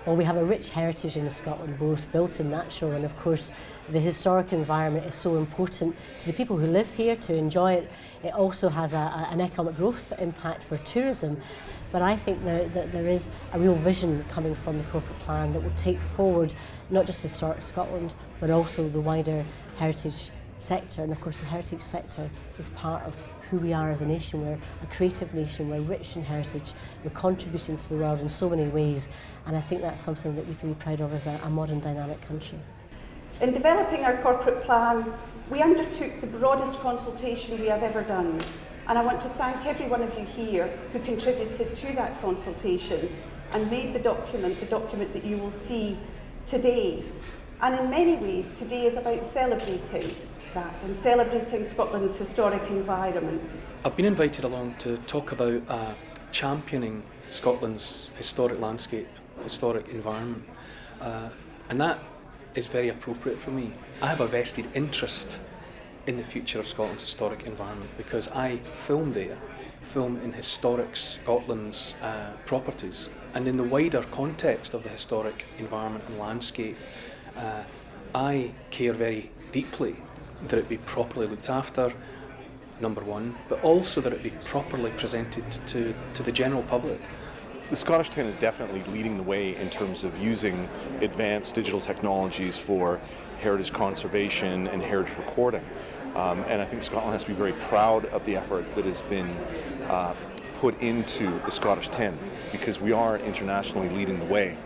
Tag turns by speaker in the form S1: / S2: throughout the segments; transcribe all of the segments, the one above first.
S1: Well, we have a rich heritage in Scotland, both built and natural, and of course the historic environment is so important to the people who live here to enjoy it. It also has an economic growth impact for tourism, but I think that there is a real vision coming from the corporate plan that will take forward not just historic Scotland, but also the wider heritage sector. And of course the heritage sector is part of who we are as a nation. We're a creative nation, we're rich in heritage, we're contributing to the world in so many ways, and I think that's something that we can be proud of as a modern dynamic country.
S2: In developing our corporate plan, we undertook the broadest consultation we have ever done, and I want to thank every one of you here who contributed to that consultation and made the document that you will see today. And in many ways today is about celebrating that and celebrating Scotland's historic environment.
S3: I've been invited along to talk about championing Scotland's historic landscape, historic environment, and that is very appropriate for me. I have a vested interest in the future of Scotland's historic environment because I film there, film in historic Scotland's properties, and in the wider context of the historic environment and landscape, I care very deeply that it be properly looked after, number one, but also that it be properly presented to the general public.
S4: The Scottish Tin is definitely leading the way in terms of using advanced digital technologies for heritage conservation and heritage recording. And I think Scotland has to be very proud of the effort that has been put into the Scottish Tin, because we are internationally leading the way.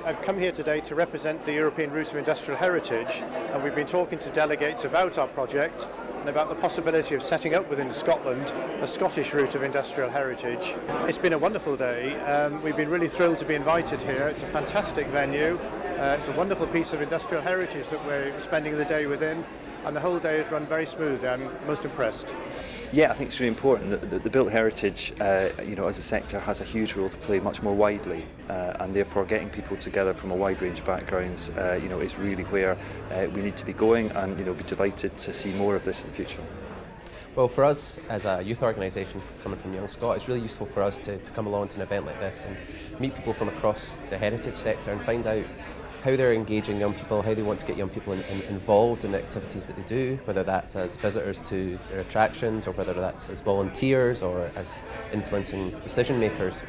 S5: I've come here today to represent the European Route of Industrial Heritage, and we've been talking to delegates about our project and about the possibility of setting up within Scotland a Scottish Route of Industrial Heritage. It's been a wonderful day. We've been really thrilled to be invited here. It's a fantastic venue. It's a wonderful piece of industrial heritage that we're spending the day within, and the whole day has run very smoothly. I'm most impressed.
S6: Yeah, I think it's really important. The built heritage, as a sector, has a huge role to play much more widely, and therefore getting people together from a wide range of backgrounds, is really where we need to be going, and be delighted to see more of this in the future.
S7: Well, for us as a youth organisation coming from Young Scot, it's really useful for us to come along to an event like this and meet people from across the heritage sector and find out how they're engaging young people, how they want to get young people involved in the activities that they do, whether that's as visitors to their attractions or whether that's as volunteers or as influencing decision makers.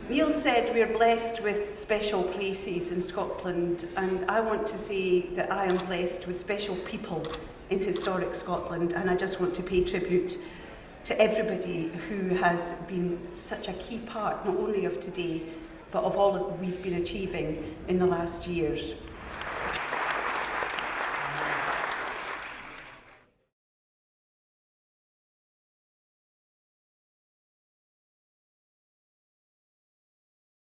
S2: Neil said we're blessed with special places in Scotland, and I want to say that I am blessed with special people in historic Scotland, and I just want to pay tribute to everybody who has been such a key part not only of today but of all that we've been achieving in the last years.